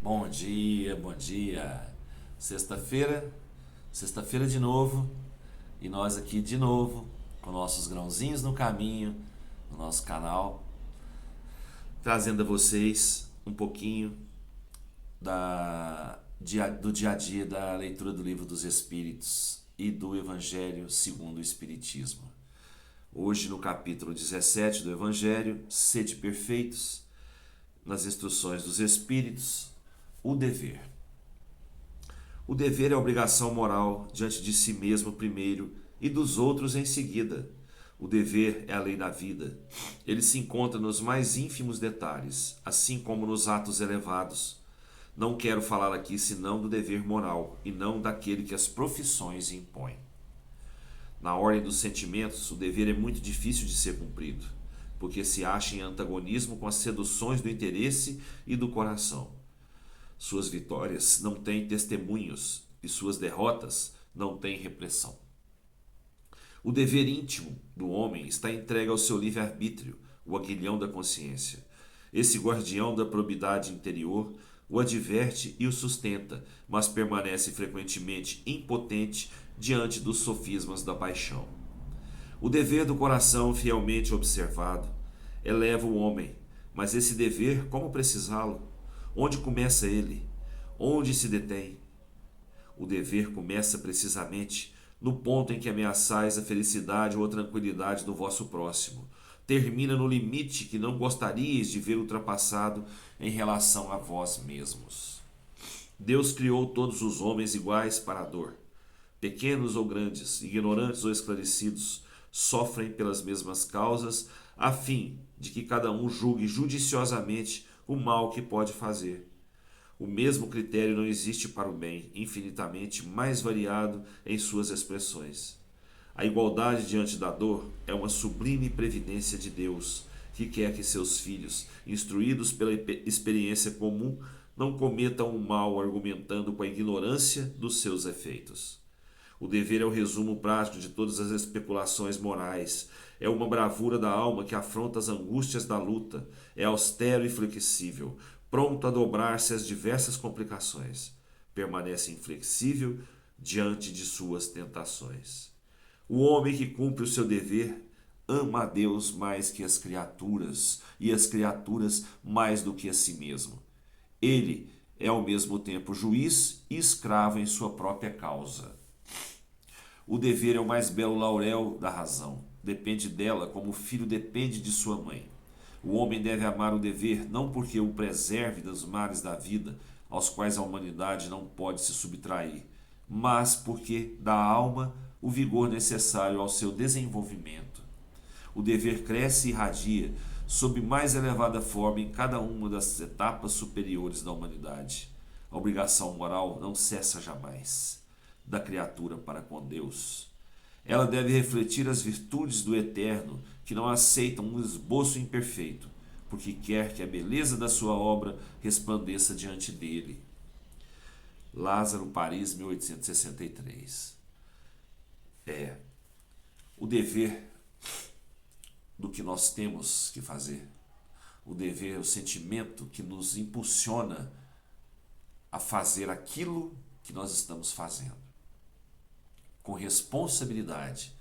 Bom dia, bom dia. Sexta-feira, sexta-feira de novo, e nós aqui de novo com nossos grãozinhos no caminho, no nosso canal, trazendo a vocês um pouquinho do dia a dia da leitura do Livro dos Espíritos e do Evangelho segundo o Espiritismo. Hoje, no capítulo 17 do Evangelho, sede perfeitos, nas instruções dos Espíritos, o dever. O dever é a obrigação moral diante de si mesmo primeiro e dos outros em seguida. O dever é a lei da vida. Ele se encontra nos mais ínfimos detalhes, assim como nos atos elevados. Não quero falar aqui senão do dever moral e não daquele que as profissões impõem. Na ordem dos sentimentos, o dever é muito difícil de ser cumprido, porque se acha em antagonismo com as seduções do interesse e do coração. Suas vitórias não têm testemunhos e suas derrotas não têm repressão. O dever íntimo do homem está entregue ao seu livre-arbítrio, o aguilhão da consciência. Esse guardião da probidade interior o adverte e o sustenta, mas permanece frequentemente impotente diante dos sofismas da paixão. O dever do coração fielmente observado eleva o homem, mas esse dever, como precisá-lo? Onde começa ele? Onde se detém? O dever começa precisamente no ponto em que ameaçais a felicidade ou a tranquilidade do vosso próximo. Termina no limite que não gostaríeis de ver ultrapassado em relação a vós mesmos. Deus criou todos os homens iguais para a dor. Pequenos ou grandes, ignorantes ou esclarecidos, sofrem pelas mesmas causas, a fim de que cada um julgue judiciosamente o mal que pode fazer. O mesmo critério não existe para o bem, infinitamente mais variado em suas expressões. A igualdade diante da dor é uma sublime previdência de Deus, que quer que seus filhos, instruídos pela experiência comum, não cometam o mal argumentando com a ignorância dos seus efeitos. O dever é o resumo prático de todas as especulações morais. É uma bravura da alma que afronta as angústias da luta. É austero e flexível, pronto a dobrar-se às diversas complicações. Permanece inflexível diante de suas tentações. O homem que cumpre o seu dever ama a Deus mais que as criaturas, e as criaturas mais do que a si mesmo. Ele é ao mesmo tempo juiz e escravo em sua própria causa. O dever é o mais belo laurel da razão. Depende dela como o filho depende de sua mãe. O homem deve amar o dever não porque o preserve dos males da vida, aos quais a humanidade não pode se subtrair, mas porque dá à alma o vigor necessário ao seu desenvolvimento. O dever cresce e irradia sob mais elevada forma em cada uma das etapas superiores da humanidade. A obrigação moral não cessa jamais da criatura para com Deus. Ela deve refletir as virtudes do Eterno, que não aceitam um esboço imperfeito, porque quer que a beleza da sua obra resplandeça diante dele. Lázaro, Paris, 1863. O dever do que nós temos que fazer. O dever, o sentimento que nos impulsiona a fazer aquilo que nós estamos fazendo. Com responsabilidade,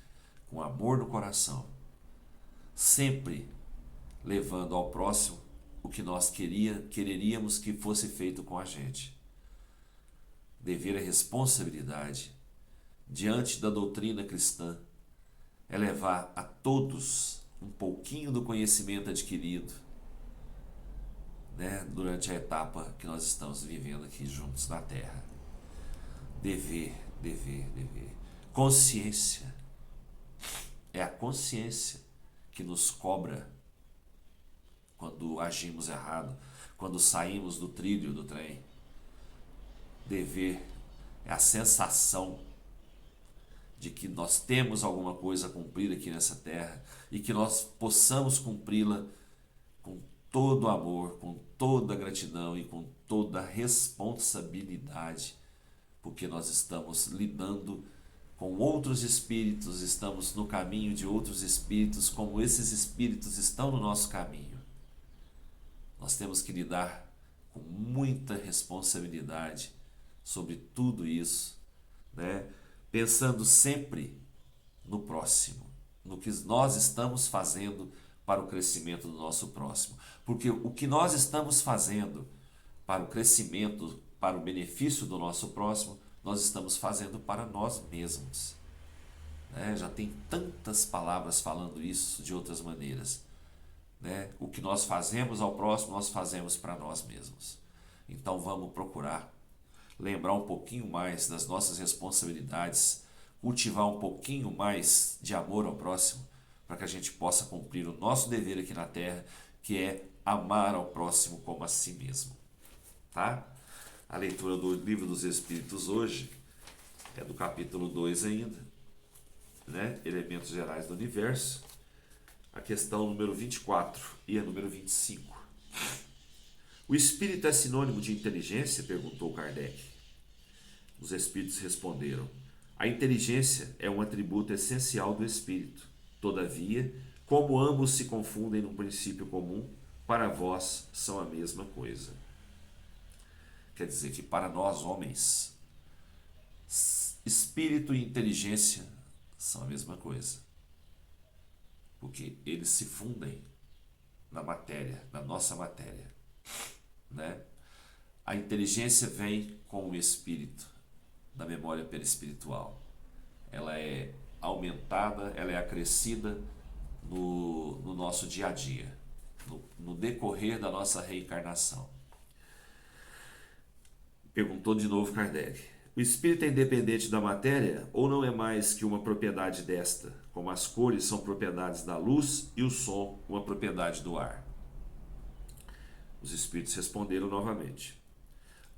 com amor no coração, sempre levando ao próximo o que nós quereríamos que fosse feito com a gente. Dever é responsabilidade diante da doutrina cristã, é levar a todos um pouquinho do conhecimento adquirido, durante a etapa que nós estamos vivendo aqui juntos na Terra. Dever, dever, dever. Consciência. É a consciência que nos cobra quando agimos errado, quando saímos do trilho do trem. Dever é a sensação de que nós temos alguma coisa a cumprir aqui nessa terra e que nós possamos cumpri-la com todo amor, com toda gratidão e com toda responsabilidade, porque nós estamos lidando com outros espíritos, estamos no caminho de outros espíritos, como esses espíritos estão no nosso caminho. Nós temos que lidar com muita responsabilidade sobre tudo isso, né? Pensando sempre no próximo, no que nós estamos fazendo para o crescimento do nosso próximo. Porque o que nós estamos fazendo para o crescimento, para o benefício do nosso próximo, nós estamos fazendo para nós mesmos. Né? Já tem tantas palavras falando isso de outras maneiras. Né? O que nós fazemos ao próximo, nós fazemos para nós mesmos. Então vamos procurar lembrar um pouquinho mais das nossas responsabilidades, cultivar um pouquinho mais de amor ao próximo, para que a gente possa cumprir o nosso dever aqui na Terra, que é amar ao próximo como a si mesmo. Tá? A leitura do Livro dos Espíritos hoje é do capítulo 2 ainda, né? Elementos Gerais do Universo, a questão número 24 e a número 25. O espírito é sinônimo de inteligência? Perguntou Kardec. Os espíritos responderam: a inteligência é um atributo essencial do espírito. Todavia, como ambos se confundem num princípio comum, para vós são a mesma coisa. Quer dizer que para nós, homens, espírito e inteligência são a mesma coisa. Porque eles se fundem na matéria, na nossa matéria. Né? A inteligência vem com o espírito, da memória perispiritual. Ela é aumentada, ela é acrescida no nosso dia a dia, no decorrer da nossa reencarnação. Perguntou de novo Kardec: o espírito é independente da matéria ou não é mais que uma propriedade desta, como as cores são propriedades da luz e o som uma propriedade do ar? Os espíritos responderam novamente: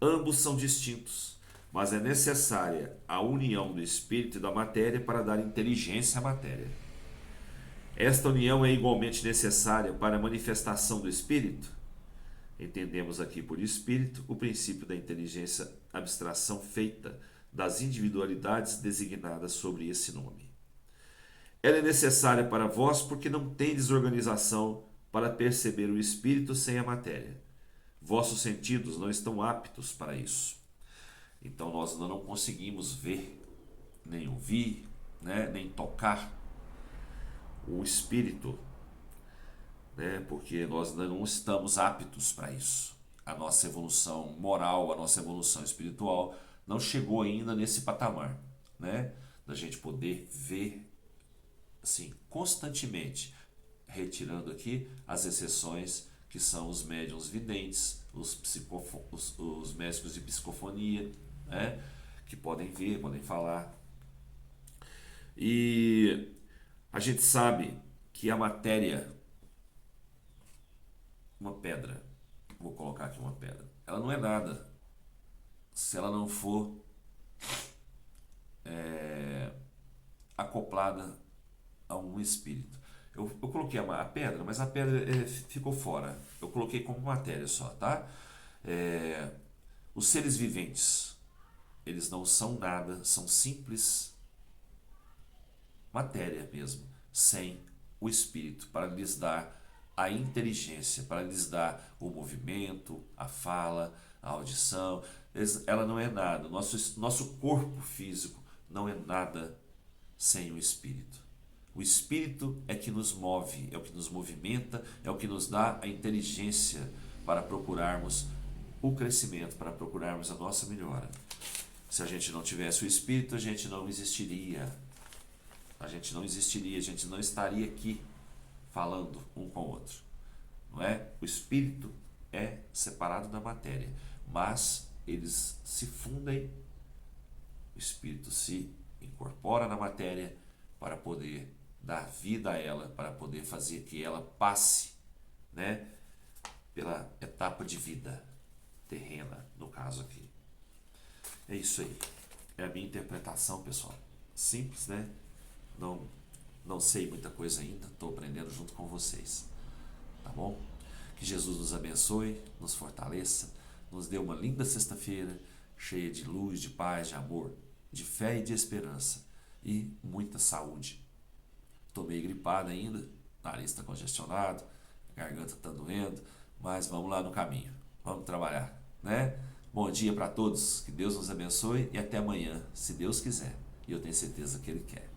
ambos são distintos, mas é necessária a união do espírito e da matéria para dar inteligência à matéria. Esta união é igualmente necessária para a manifestação do espírito? Entendemos aqui por espírito o princípio da inteligência, abstração feita das individualidades designadas sobre esse nome. Ela é necessária para vós porque não tendes organização para perceber o espírito sem a matéria. Vossos sentidos não estão aptos para isso. Então nós ainda não conseguimos ver, nem ouvir, né, nem tocar o espírito, né, porque nós ainda não estamos aptos para isso. A nossa evolução moral, a nossa evolução espiritual não chegou ainda nesse patamar, né, da gente poder ver assim, constantemente, retirando aqui as exceções que são os médiuns videntes, os médicos de psicofonia, né, que podem ver, podem falar. E a gente sabe que a matéria, uma pedra, vou colocar aqui uma pedra, ela não é nada se ela não for acoplada a um espírito. Eu coloquei a pedra, mas a pedra ficou fora. Eu coloquei como matéria só, tá? Os seres viventes, eles não são nada, são simples matéria mesmo, sem o espírito, para lhes dar a inteligência, para lhes dar o movimento, a fala, a audição. Ela não é nada. Nosso corpo físico não é nada sem o espírito. O espírito é que nos move, é o que nos movimenta, é o que nos dá a inteligência para procurarmos o crescimento, para procurarmos a nossa melhora. Se a gente não tivesse o espírito, a gente não existiria. A gente não existiria, a gente não estaria aqui falando um com o outro. Não é? O espírito é separado da matéria, mas eles se fundem, o espírito se incorpora na matéria para poder dar vida a ela, para poder fazer que ela passe, né, pela etapa de vida terrena, no caso aqui. É isso aí. É a minha interpretação, pessoal. Simples, né? Não sei muita coisa ainda, estou aprendendo junto com vocês. Tá bom? Que Jesus nos abençoe, nos fortaleça, nos dê uma linda sexta-feira, cheia de luz, de paz, de amor, de fé e de esperança. E muita saúde. Estou meio gripado ainda, nariz está congestionado, garganta está doendo, mas vamos lá no caminho. Vamos trabalhar, né? Bom dia para todos, que Deus nos abençoe e até amanhã, se Deus quiser. E eu tenho certeza que Ele quer.